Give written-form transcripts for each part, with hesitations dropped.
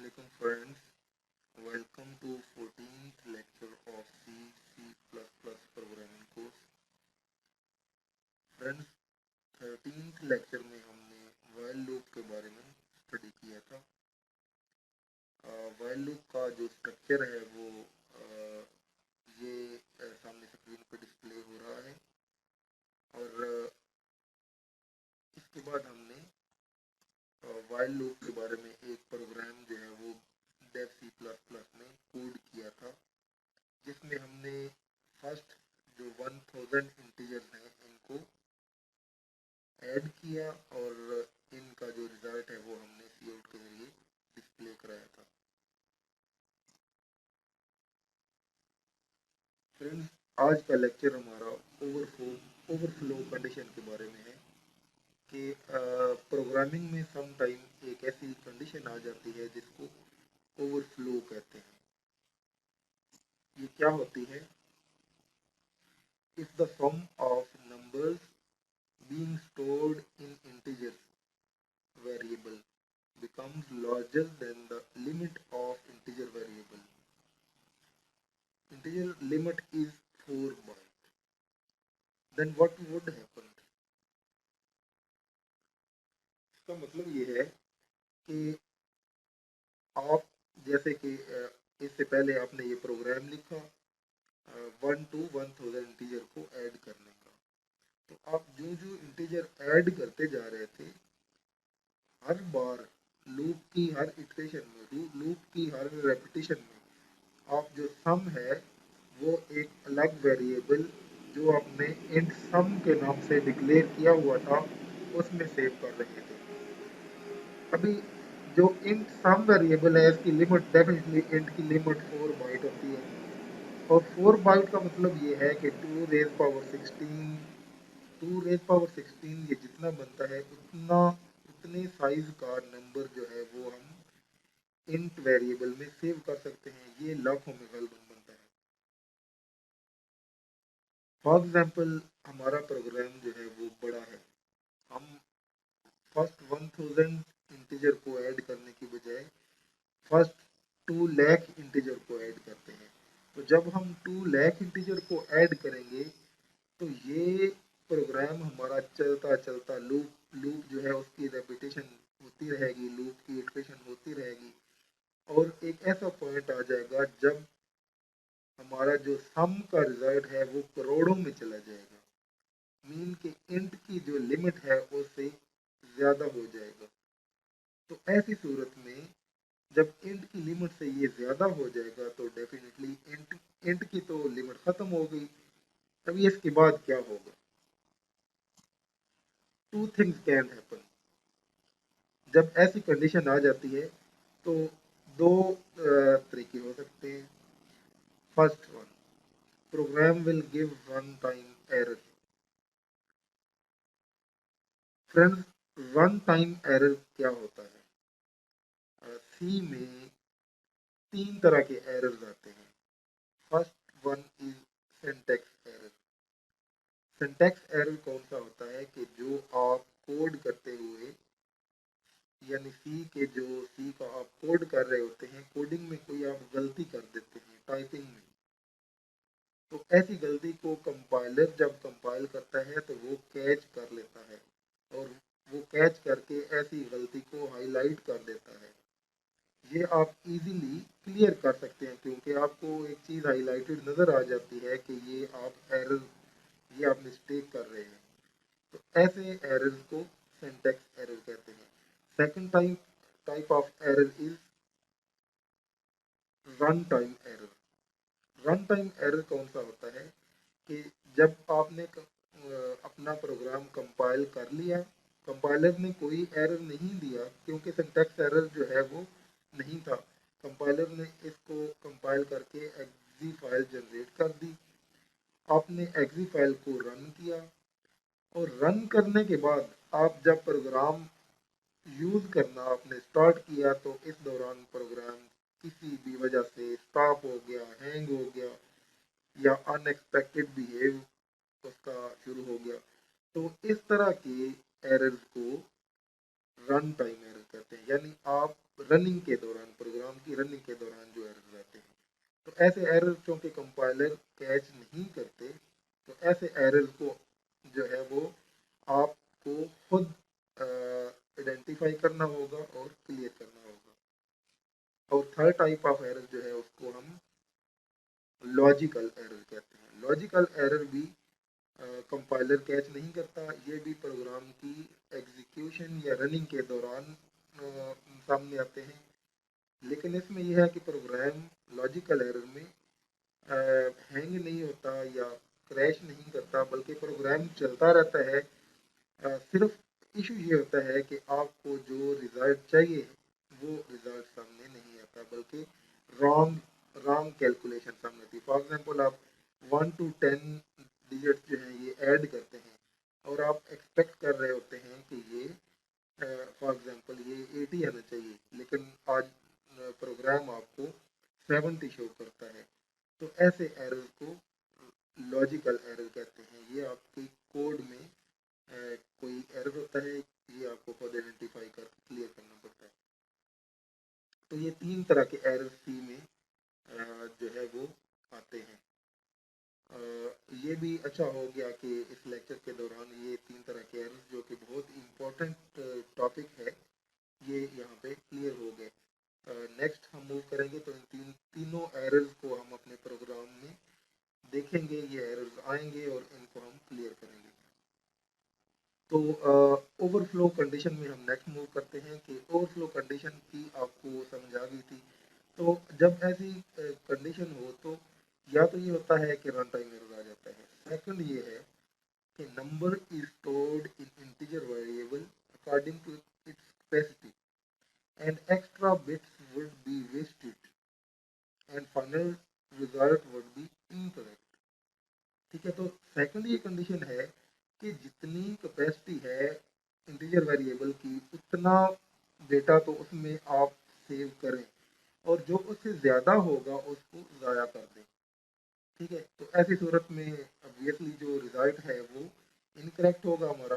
Assalamualaikum friends. Welcome to 14th lecture of C++ programming course. Friends, 13th lecture में हमने while loop के बारे में स्टडी किया था। while loop का जो स्ट्रक्चर है वो ये सामने स्क्रीन पर डिस्प्ले हो रहा है और इसके बाद हमने while loop के बारे में एक प्रोग्राम जो है वो डेव C++ में कोड किया था, जिसमें हमने फर्स्ट जो 1000 इंटीजर्स हैं इनको ऐड किया और इनका जो रिजल्ट है वो हमने काउट के जरिए डिस्प्ले कराया था। फ्रेंड्स, आज का लेक्चर हमारा ओवरफ्लो कंडीशन के बारे में है कि प्रोग्रामिंग में सम टाइम एक ऐसी कंडीशन आ जाती है जिसको ओवरफ्लो कहते हैं। ये क्या होती है? If the sum of numbers being stored in integers variable becomes larger than the limit of integer variable. Integer limit is 4 byte. Then what would happen? इसका मतलब ये है कि आप जैसे कि इससे पहले आपने ये प्रोग्राम लिखा 1 to 1000 इंटीजर को ऐड करने का, तो आप जो जो इंटीजर ऐड करते जा रहे थे, हर बार लूप की हर इटरेशन में, लूप की हर रेपिटेशन में आप जो सम है वो एक अलग वेरिएबल जो आपने इंट सम के नाम से डिक्लेयर किया हुआ था उसमें सेव कर रहे थे। अभी जो इंट सम वेरिएबल है इसकी लिमिट डेफिनेटली इंट की लिमिट 4 बाइट होती है और 4 बाइट का मतलब ये है कि 2 रेज पावर 16 ये जितना बनता है उतने साइज का नंबर जो है वो हम इंट वेरिएबल में सेव कर सकते हैं। ये लाखों में गलत बनता है। फॉर एग्जाम्पल, हमारा प्रोग्राम जो है वो बड़ा है, हम फर्स्ट 1000 इंटीजर को ऐड करने की बजाय फर्स्ट 2 लाख इंटीजर को ऐड करते हैं। तो जब हम 2 लाख इंटीजर को ऐड करेंगे तो ये प्रोग्राम हमारा चलता चलता लूप लूप जो है उसकी रेपिटेशन होती रहेगी, लूप की इटरेशन होती रहेगी और एक ऐसा पॉइंट आ जाएगा जब हमारा जो सम का रिजल्ट है वो करोड़ों में चला जाएगा। मीन के इंट की जो लिमिट है उससे ज़्यादा हो जाएगा। तो ऐसी सूरत में जब इंट की लिमिट से ये ज़्यादा हो जाएगा तो डेफिनेटली इंट की तो लिमिट ख़त्म हो गई। तभी इसके बाद क्या होगा? Two things can happen. जब ऐसी कंडीशन आ जाती है तो दो तरीके हो सकते हैं। First one, program will give one time error. Friends, one time error क्या होता है? सी में 3 तरह के एरर्स आते हैं। First one is syntax error. Syntax error कौन सा होता है कि जो आप कोड करते हुए, यानी सी का आप कोड कर रहे होते हैं, कोडिंग में कोई आप गलती कर देते हैं टाइपिंग में, तो ऐसी गलती को कंपाइलर जब कंपाइल करता है तो वो कैच कर लेता है और वो कैच करके ऐसी गलती को हाईलाइट कर देता है। ये आप इजीली क्लियर कर सकते हैं क्योंकि आपको एक चीज़ हाईलाइटेड नज़र आ जाती है कि ये आप मिस्टेक कर रहे हैं। तो ऐसे एरर्स को सिंटैक्स एरर कहते हैं। Second type of error is run time error. Run time error कौन सा होता है कि जब आपने अपना प्रोग्राम कंपाइल कर लिया, कंपाइलर ने कोई एरर नहीं दिया क्योंकि सिंटैक्स एरर जो है वो नहीं था, कंपाइलर ने इसको कंपाइल करके एक्जी फाइल जनरेट कर दी। आपने एक्जी फाइल को रन किया और रन करने के बाद आप जब प्रोग्राम यूज़ करना आपने स्टार्ट किया तो इस दौरान प्रोग्राम किसी भी वजह से स्टॉप हो गया, हैंग हो गया या अनएक्सपेक्टेड बिहेव उसका शुरू हो गया। तो इस तरह के एरर्स को रन टाइम एरर कहते हैं। यानी आप रनिंग के दौरान, की रनिंग के दौरान जो एरर्स आते हैं। तो ऐसे एरर चूँकि कंपाइलर कैच नहीं करते, तो ऐसे एरर को जो है वो आपको खुद आइडेंटिफाई करना होगा और क्लियर करना होगा। और थर्ड टाइप ऑफ एरर जो है उसको हम लॉजिकल एरर कहते हैं। लॉजिकल एरर भी कंपाइलर कैच नहीं करता, ये भी प्रोग्राम की एग्जीक्यूशन या रनिंग के दौरान सामने आते हैं। लेकिन इसमें यह है कि प्रोग्राम लॉजिकल एरर में हैंग नहीं होता या क्रैश नहीं करता, बल्कि प्रोग्राम चलता रहता है। सिर्फ इशू ये होता है कि आपको जो रिजल्ट चाहिए वो रिजल्ट सामने नहीं आता, बल्कि रॉन्ग रॉन्ग कैलकुलेशन सामने आती है। फॉर एग्जांपल आप 1 to 10 डिजिट जो है ये ऐड करते हैं और आप एक्सपेक्ट कर रहे होते हैं कि ये फॉर एग्जांपल ये 80 आना चाहिए, लेकिन आज प्रोग्राम आपको 70 शो करता है। तो ऐसे एरर को लॉजिकल एरर कहते हैं। ये आपके कोड में कोई एरर होता है, ये आपको खुद आइडेंटिफाई कर क्लियर करना पड़ता है। तो ये 3 तरह के एरर सी में जो है वो आते हैं। ये भी अच्छा हो गया कि इस लेक्चर के दौरान ये 3 तरह के एरर जो कि बहुत इम्पोर्टेंट टॉपिक है ये यहाँ पे क्लियर हो गए। नेक्स्ट हम मूव करेंगे तो इन तीनों एरर्स को हम अपने प्रोग्राम में देखेंगे, ये एरर्स आएंगे और इनको हम क्लियर करेंगे। तो ओवरफ्लो कंडीशन में हम नेक्स्ट मूव करते हैं कि ओवरफ्लो कंडीशन की आपको समझ आ गई थी। तो जब ऐसी कंडीशन हो तो या तो ये होता है कि रन टाइम एरर आ जाता है। सेकंड ये है कि number is stored in integer variable according to its capacity and extra bits would be wasted and final result would be incorrect. ठीक है, तो सेकंड ये कंडीशन है कि जितनी कैपेसिटी है इंटीजर वेरिएबल की उतना डेटा तो उसमें आप सेव करें और जो उससे ज़्यादा होगा उसको ज़ाया कर दें। ठीक है, तो ऐसी सूरत में ऑब्वियसली जो रिजल्ट है वो इनकरेक्ट होगा हमारा।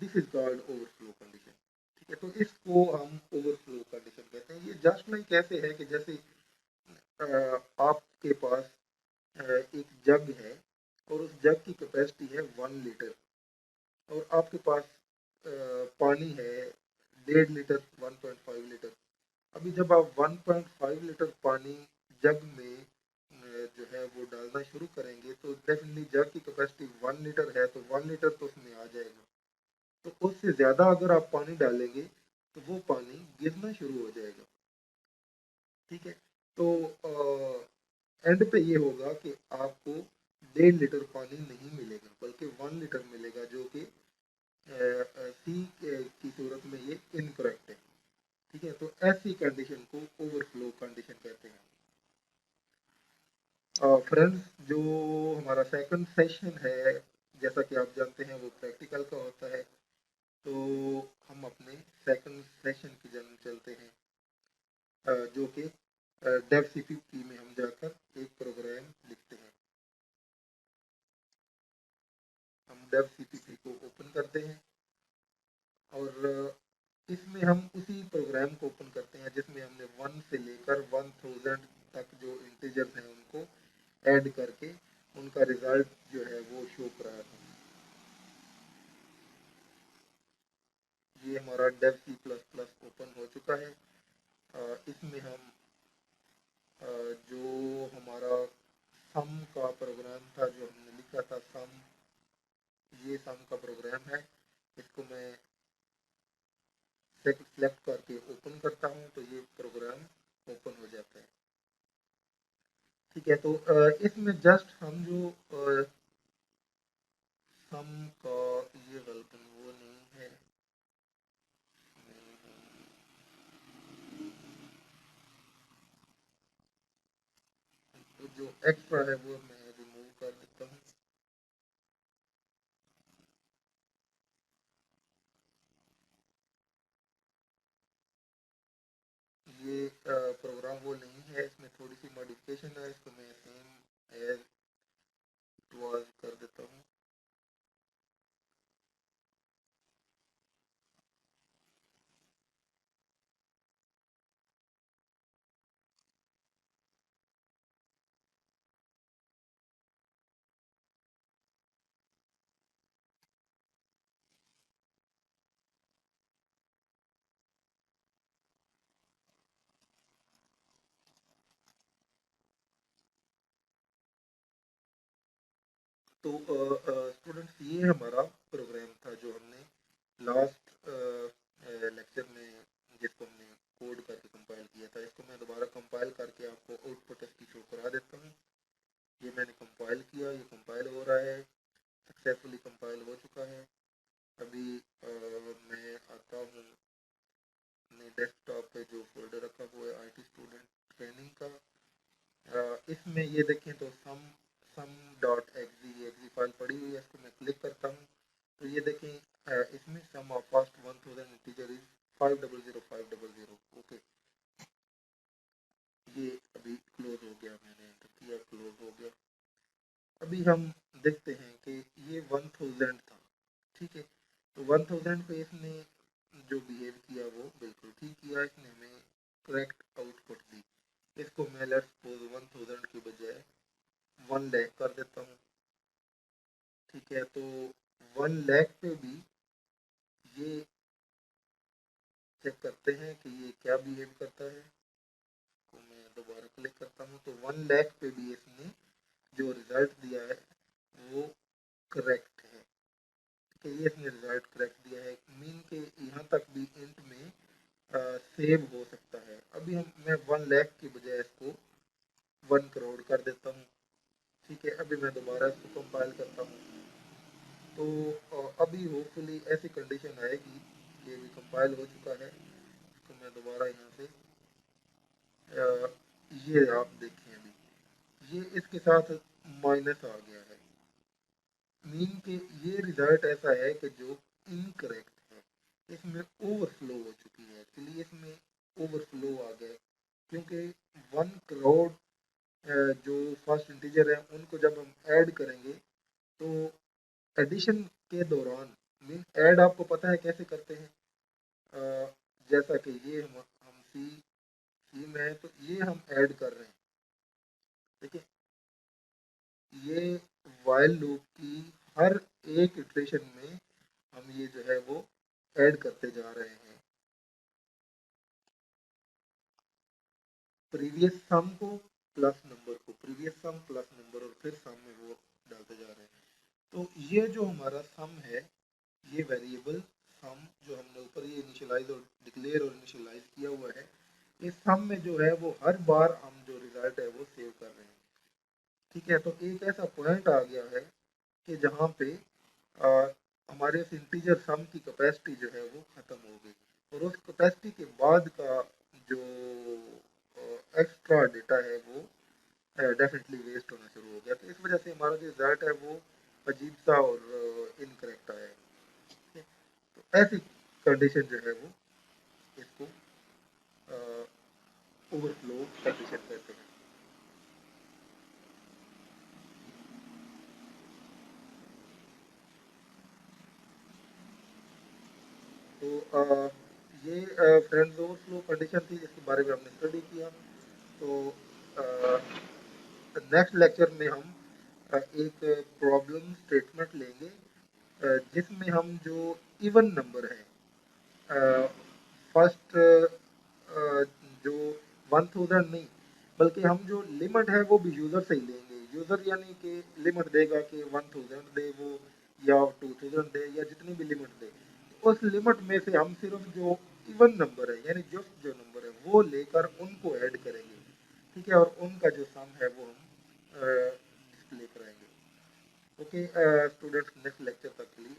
This is called overflow condition. ठीक है, तो इसको हम ओवरफ्लो कंडीशन कहते हैं। ये जस्ट लाइक कैसे है कि जैसे आपके पास एक जग है और उस जग की कैपेसिटी है 1 लीटर और आपके पास पानी है 1.5 लीटर 1.5 लीटर। अभी जब आप 1.5 लीटर पानी जग में जो है वो डालना शुरू करेंगे तो डेफिनेटली जग की कैपेसिटी 1 लीटर है, तो 1 लीटर तो उसमें आ जाएगा। तो उससे ज़्यादा अगर आप पानी डालेंगे तो वो पानी गिरना शुरू हो जाएगा। ठीक है, तो एंड पे ये होगा कि आपको 1.5 लीटर पानी नहीं मिलेगा बल्कि 1 लीटर मिलेगा, जो कि सी की सूरत में ये इनकरेक्ट है। ठीक है, तो ऐसी कंडीशन को ओवरफ्लो कंडीशन कहते हैं। फ्रेंड्स, जो हमारा सेकंड सेशन है जैसा कि आप जानते हैं वो प्रैक्टिकल का होता है। तो हम अपने सेकंड सेशन की जानब चलते हैं, जो कि डेव सीपीपी में हम जाकर एक प्रोग्राम लिखते हैं। हम डेव सीपीपी को ओपन करते हैं और इसमें हम उसी प्रोग्राम को ओपन करते हैं जिसमें हमने 1 से लेकर 1000 तक जो इंटीजर्स हैं उनको ऐड करके उनका रिजल्ट जो है वो शो कराया था। ये हमारा dev C plus plus open हो चुका है। इसमें हम जो हमारा सम का प्रोग्राम था जो हमने लिखा था सम, ये सम का प्रोग्राम है। इसको मैं सेलेक्ट करके ओपन करता हूँ तो ये प्रोग्राम ओपन हो जाता है। ठीक है, तो इसमें जस्ट हम जो सम का ये गलत वो नहीं है, तो जो एक्स्ट्रा है वो मैं रिमूव कर देता हूँ। ये प्रोग्राम वो नहीं है, इसमें थोड़ी सी मॉडिफिकेशन है, इसको मैं सेम एज इट वाज कर देता हूँ। तो स्टूडेंट्स, ये हमारा प्रोग्राम था जो हमने लास्ट लेक्चर में, जिसको हमने कोड करके कंपाइल किया था। इसको मैं दोबारा कंपाइल करके आपको आउटपुट इसकी शो करा देता हूँ। ये मैंने कंपाइल किया, ये कंपाइल हो रहा है, सक्सेसफुली कंपाइल हो चुका है। अभी मैं आता हूँ अपने डेस्कटॉप पे, जो फोल्डर रखा हुआ है IT स्टूडेंट ट्रेनिंग का। इसमें ये देखें तो सम डॉट एक्जी फाइल पड़ी हुई है। इसको मैं क्लिक करता हूँ तो ये देखें, इसमें sum of first 1000 integer is 500 okay. ये अभी क्लोज हो गया, मैंने एंटर किया, क्लोज हो गया। अभी हम देखते हैं कि ये 1000 था, ठीक है। तो 1000 पे इसने जो बिहेव किया वो बिल्कुल ठीक किया। इसने हमें करेक्ट आउटपुट दी। इसको मैं लेट्स सपोज 1000 की बजाय 1 लाख कर देता हूँ, ठीक है। तो 1 लाख पे भी ये चेक करते हैं कि ये क्या बिहेव करता है। तो मैं दोबारा क्लिक करता हूँ तो 1 लाख पे भी इसने जो रिजल्ट दिया है वो करेक्ट है, ठीक है। ये इसने रिजल्ट करेक्ट दिया है, मीन के यहाँ तक भी इंट में सेव हो सकता है। अभी मैं 1 लाख की बजाय इसको 1 करोड़ कर देता हूँ, ठीक है। अभी मैं दोबारा इसको कंपाइल करता हूँ तो अभी होपफुली ऐसी कंडीशन आएगी कि अभी कंपाइल हो चुका है। तो मैं दोबारा यहाँ से ये आप देखें, अभी ये इसके साथ माइनस आ गया है, मीन के ये रिजल्ट ऐसा है कि जो इनकरेक्ट है। इसमें ओवरफ्लो हो चुकी है, एक्चुअली इसमें ओवरफ्लो आ गया, क्योंकि 1 करोड़ जो फर्स्ट इंटीजर है उनको जब हम ऐड करेंगे तो एडिशन के दौरान, मीन ऐड आपको पता है कैसे करते हैं। जैसा कि ये हम सी में है तो ये हम ऐड कर रहे हैं, ठीक है। ये वाइल लूप की हर एक इटरेशन में हम ये जो है वो ऐड करते जा रहे हैं, प्रीवियस सम को प्लस नंबर को, प्रीवियस सम प्लस नंबर, और फिर सम में वो डालते जा रहे हैं। तो ये जो हमारा सम है, ये वेरिएबल सम जो हमने ऊपर ये इनिशियलाइज और डिक्लेयर और इनिशियलाइज किया हुआ है, इस सम में जो है वो हर बार हम जो रिजल्ट है वो सेव कर रहे हैं, ठीक है। तो एक ऐसा पॉइंट आ गया है कि जहाँ पे आ, हमारे इस इंटीजर सम की कैपेसिटी जो है वो ख़त्म हो गई, और उस कैपेसिटी के बाद का जो एक्स्ट्रा डेटा है वो डेफिनेटली वेस्ट होना शुरू हो गया। तो इस वजह से हमारा जो रिजल्ट है वो अजीब सा और इनकरेक्ट आया है। तो ऐसी कंडीशन जो है वो इसको ओवरफ्लो कंडीशन कहते हैं। तो ये फ्रेंड्स ओवरफ्लो कंडीशन थी जिसके बारे में हमने स्टडी किया। तो नेक्स्ट लेक्चर में हम एक प्रॉब्लम स्टेटमेंट लेंगे जिसमें हम जो इवन नंबर है, फर्स्ट जो 1000 नहीं, बल्कि हम जो लिमिट है वो भी यूज़र से ही लेंगे। यूज़र यानी कि लिमिट देगा कि 1000 दे वो, या 2000 दे, या जितनी भी लिमिट दे, उस लिमिट में से हम सिर्फ जो इवन नंबर है यानी जस्ट जो नंबर है वो लेकर उनको ऐड करेंगे, ठीक है। और उनका जो सम है वो हम डिस्प्ले कराएंगे। ओके स्टूडेंट्स, नेक्स्ट लेक्चर तक के लिए